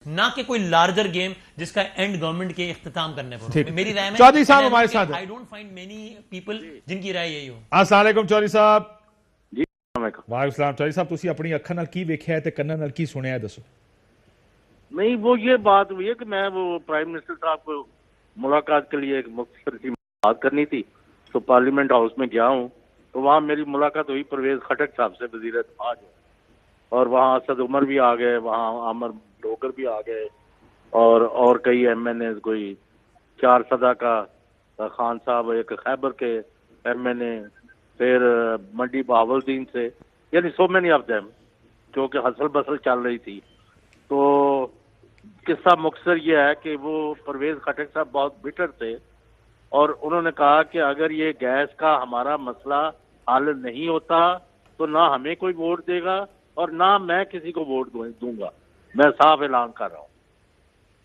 نہ کہ کوئی لارجر گیم جس کا اینڈ گورنمنٹ کے اختتام کرنے پر. میری رائے میں چودھری صاحب ہمارے ساتھ I don't find many people جن کی رائے یہی ہو. السلام علیکم چودھری صاحب. جی وعلیکم السلام. چودھری صاحب تسی اپنی اکھاں نال کی ویکھیا ہے تے کناں نال کی سنیا ہے دسو. نہیں وہ یہ بات ہوئی ہے کہ میں وہ پرائم منسٹر صاحب کو ملاقات کے لیے ایک مختصر سی بات کرنی تھی تو پارلیمنٹ ہاؤس میں گیا ہوں تو وہاں میری ملاقات ہوئی پرویز خٹک صاحب سے وزیر دفاع جو, اور وہاں اسد عمر بھی آ گئے, وہاں عامر ڈوگر بھی آ گئے اور کئی ایم این اے, کوئی 4 صدا کا خان صاحب ایک خیبر کے ایم این اے, پھر منڈی بہاولدین سے, یعنی سو مینی آف دیم, کیونکہ ہسل بسل چل رہی تھی. تو قصہ مختصر یہ ہے کہ وہ پرویز خٹک صاحب بہت بٹر تھے اور انہوں نے کہا کہ اگر یہ گیس کا ہمارا مسئلہ حل نہیں ہوتا تو نہ ہمیں کوئی ووٹ دے گا اور نہ میں کسی کو ووٹ دوں گا, میں صاف اعلان کر رہا ہوں.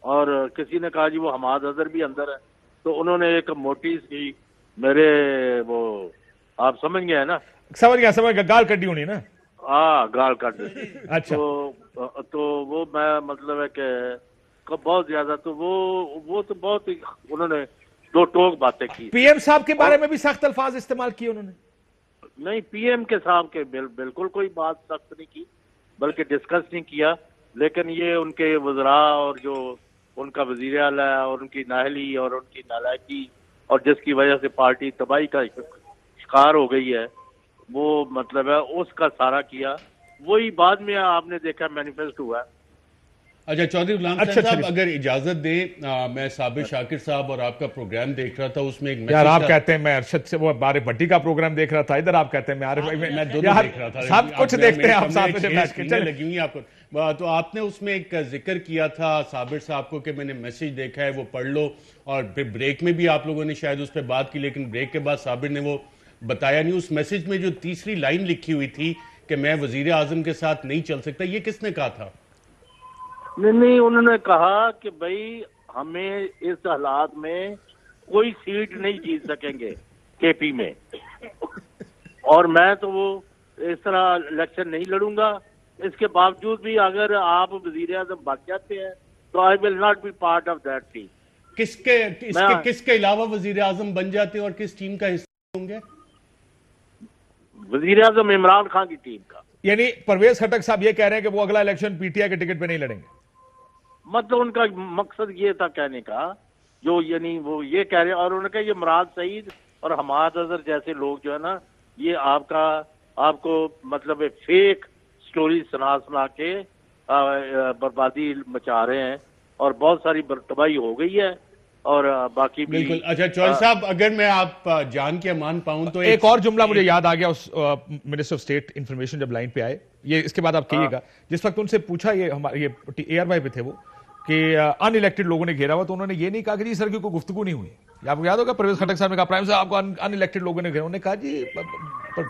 اور کسی نے کہا جی وہ حماد اظہر بھی اندر ہے, تو انہوں نے ایک موٹی سی میرے وہ آپ سمجھ گئے نا, سمجھ گیا گال کڈی ہونی نا. ہاں گال کٹ. اچھا تو وہ میں مطلب ہے کہ بہت زیادہ تو وہ تو بہت انہوں نے دو ٹوک باتیں کی. پی ایم صاحب کے بارے میں بھی سخت الفاظ استعمال کیے انہوں نے. نہیں پی ایم کے صاحب کے بالکل کوئی بات سخت نہیں کی, بلکہ ڈسکس نہیں کیا, لیکن یہ ان کے وزراء اور جو ان کا وزیر اعلیٰ ہے اور ان کی نااہلی اور ان کی نالائکی اور جس کی وجہ سے پارٹی تباہی کا شکار ہو گئی ہے, وہ مطلب ہے اس کا سارا کیا. وہی بعد میں آپ نے دیکھا مینیفیسٹ ہوا ہے. اچھا چودھری غلام حسین صاحب اگر اجازت دیں, میں صابر شاکر صاحب اور آپ کا پروگرام دیکھ رہا تھا, اس میں ایک میسج یار آپ کہتے ہیں میں ارشد سے وہ بارے بھٹی کا پروگرام دیکھ رہا تھا, ادھر آپ کہتے ہیں میں عارف میں دونوں دیکھ رہا تھا, سب کچھ دیکھتے ہیں آپ ساتھ میں بیٹھ کے لگی ہوئی آپ کو. تو آپ نے اس میں ایک ذکر کیا تھا صابر صاحب کو کہ میں نے میسج دیکھا ہے وہ پڑھ لو, اور پھر بریک میں بھی آپ لوگوں نے شاید اس پہ بات کی, لیکن بریک کے بعد صابر نے وہ بتایا نہیں. اس میسج میں جو تیسری لائن لکھی ہوئی تھی کہ میں وزیر اعظم کے ساتھ نہیں چل سکتا, یہ کس نے کہا تھا؟ نہیں انہوں نے کہا کہ بھائی ہمیں اس حالات میں کوئی سیٹ نہیں جیت سکیں گے کے پی میں, اور میں تو وہ اس طرح الیکشن نہیں لڑوں گا. اس کے باوجود بھی اگر آپ وزیر اعظم بن جاتے ہیں تو I will not be part of that team. کس کے علاوہ وزیر اعظم بن جاتے اور کس ٹیم کا حصہ ہوں گے؟ وزیر اعظم عمران خان کی ٹیم کا. یعنی پرویز خٹک صاحب یہ کہہ رہے ہیں کہ وہ اگلا الیکشن پی ٹی آئی کے ٹکٹ پہ نہیں لڑیں گے. مطلب ان کا مقصد یہ تھا کہنے کا, جو یعنی وہ یہ کہہ رہے ہیں, اور انہوں نے کہا یہ مراد سعید اور حماد اظہر جیسے لوگ جو ہے نا, یہ آپ کو مطلب فیک سٹوری سنا کے بربادی مچا رہے ہیں, اور بہت ساری تباہی ہو گئی ہے اور باقی بھی. بالکل. اچھا چودھری صاحب اگر میں آپ جان کے امان پاؤں تو ایک اور جملہ مجھے یاد آ گیا, اس منسٹر آف اسٹیٹ انفارمیشن جب لائن پہ آئے, یہ اس کے بعد آپ کہیے گا, جس وقت ان سے پوچھا, یہ ہمارے اے آر وائی پہ تھے وہ, کہ ان الیکٹڈ لوگوں نے گھیرا ہوا, تو انہوں نے یہ نہیں کہا کہ جی سر کی کوئی گفتگو نہیں ہوئی. آپ کو یاد ہوگا پرویز خٹک صاحب نے کہا پرائم صاحب آپ کو ان الیکٹڈ لوگوں نے گھیرا, انہوں نے کہا جی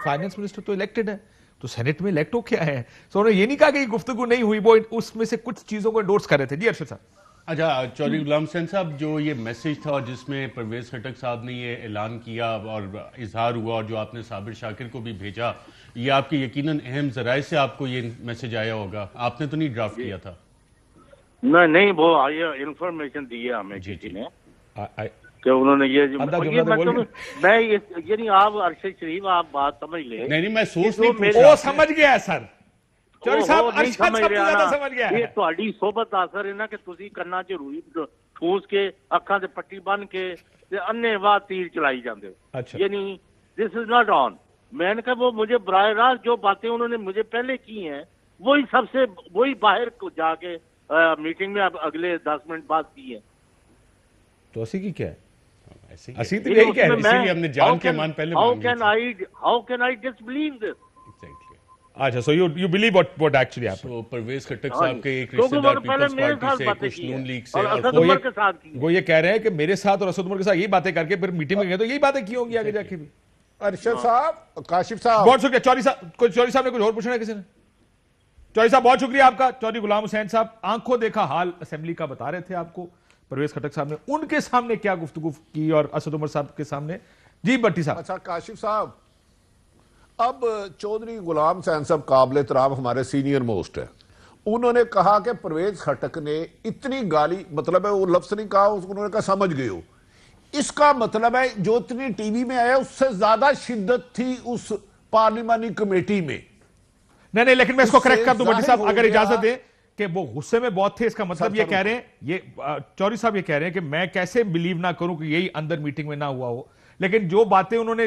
فائنانس منسٹر تو الیکٹڈ ہے, تو سینٹ میں الیکٹ ہو کیا ہے. تو انہوں نے یہ نہیں کہا کہ گفتگو نہیں ہوئی, وہ اس میں سے کچھ چیزوں کو انڈورس کر رہے تھے. جی ارشد صاحب. اچھا چودھری غلام حسین صاحب, جو یہ میسج تھا اور جس میں پرویز خٹک صاحب نے یہ اعلان کیا اور اظہار ہوا, اور جو آپ نے صابر شاکر کو بھی بھیجا, یہ آپ کے یقیناً اہم ذرائع سے آپ کو یہ میسج آیا ہوگا, آپ نے تو نہیں ڈرافٹ کیا تھا؟ نہیں وہ انفارمیشن دی ہے ہمیں کسی نے کہ انہوں نے میں یعنی آپ ارشد شریف آپ بات سمجھ لیں. نہیں میں سوچ وہ سمجھ گیا ہے سر. چودھری صاحب ارشد صاحب تو زیادہ سمجھ گیا ہے. یہ تہاڈی صحبت اثر ہے نا کہ تسی کرنا ضروری ٹھوس کے اکھاں تے پٹی بن کے تے انے واہ تیر چلائی جاندے ہو, یعنی دس از ناٹ آن. میں نے کہا وہ مجھے براہ راست جو باتیں انہوں نے مجھے پہلے کی ہیں وہی باہر کو جا کے میٹنگ میں اگلے 10 منٹ بعد کی ہیں. تو اسی کی کیا ہے, اسی تو یہی کہہ رہے ہیں, اسی لیے ہم نے جان کے مان پہلے ہاؤ کین آئی ڈسبلیو دس. اچھا so you believe what actually happened. سو پرویز خٹک صاحب کے ایک رشتہ دار پیپلز پارٹی سے, کچھ نون لیگ سے, وہ یہ کہہ رہے ہیں کہ میرے ساتھ اور اسد عمر کے ساتھ یہی باتیں کر کے پھر میٹنگ میں گئے, تو یہی باتیں کی ہوں گی آگے جا کے بھی. ارشد صاحب, کاشف صاحب, بہت شکریہ. چودھری صاحب نے کچھ اور پوچھنا ہے کسی نے؟ چودھری صاحب بہت شکریہ آپ کا. چودھری غلام حسین صاحب آنکھوں دیکھا حال اسمبلی کا بتا رہے تھے آپ کو. پرویز خٹک صاحب نے ان کے سامنے کیا گفتگو کی اور اسد عمر صاحب کے سامنے. جی بٹی صاحب. اچھا کاشف صاحب, اب چودھری غلام حسین صاحب قابل احترام ہمارے سینئر موسٹ ہے, انہوں نے کہا کہ پرویز خٹک نے اتنی گالی مطلب ہے وہ لفظ نہیں کہا انہوں نے کہا سمجھ گئے ہو اس کا مطلب ہے جو اتنی ٹی وی میں آیا اس سے زیادہ شدت تھی اس پارلیمانی کمیٹی میں نہیں لیکن میں اس کو کریکٹ کر دوں بھٹی صاحب ظاہر ہو اگر گیا اجازت دیں کہ وہ غصے میں بہت تھے اس کا مطلب یہ کہہ رہے ہیں یہ چوری صاحب یہ کہہ رہے ہیں کہ میں کیسے بلیو نہ کروں کہ یہی اندر میٹنگ میں نہ ہوا ہو لیکن جو باتیں انہوں نے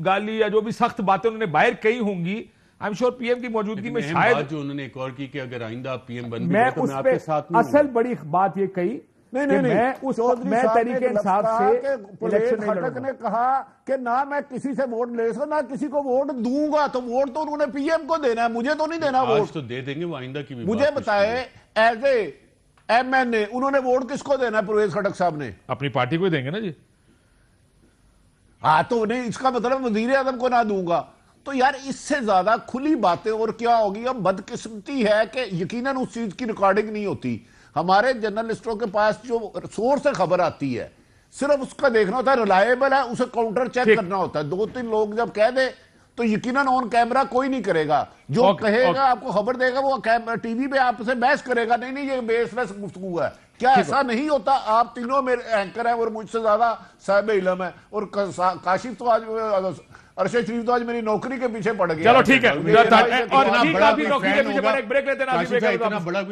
گالی یا جو بھی سخت باتیں انہوں نے باہر کہی ہوں گی I am sure P M کی موجودگی میں شاید جو انہوں نے ایک اور کی کہ اگر آئندہ آپ پی ایم بن میں اس پہ اصل بڑی بات یہ کہی میں تحریک انصاف سے پرویز خٹک نے کہا کہ نہ میں کسی سے ووٹ لے سکتا نہ کسی کو ووٹ دوں گا تو ووٹ تو انہوں نے پی ایم کو دینا ہے مجھے تو نہیں دینا ووٹ تو دے دیں گے وہ آئندہ کی بھی مجھے بتائے ایز اے ایم این اے انہوں نے ووٹ کس کو دینا ہے پرویز خٹک صاحب نے اپنی پارٹی کو ہی دیں گے نا جی ہاں تو انہیں اس کا مطلب وزیر اعظم کو نہ دوں گا تو یار اس سے زیادہ کھلی باتیں اور کیا ہوگی اب بدقسمتی ہے کہ یقیناً اس چیز کی ریکارڈنگ نہیں ہوتی ہمارے جرنلسٹوں کے پاس جو سورس سے خبر آتی ہے صرف اس کا دیکھنا ہوتا ہے ریلائبل ہے اسے کاؤنٹر چیک کرنا ہوتا ہے 2-3 لوگ جب کہہ دے تو یقیناً آن کیمرہ کوئی نہیں کرے گا جو کہے گا آپ کو خبر دے گا وہ ٹی وی پہ آپ سے بحث کرے گا نہیں یہ بیس لیس گفتگو ہے کیا ایسا نہیں ہوتا آپ تینوں میرے اینکر ہیں اور مجھ سے زیادہ صاحب علم ہے اور کاشف تو آج ارشد شریف تو آج میری نوکری کے پیچھے پڑ گیا چلو ٹھیک ہے اور ٹھیک ہے ابھی نوکری کے پیچھے پڑ ایک بریک لیتے ہیں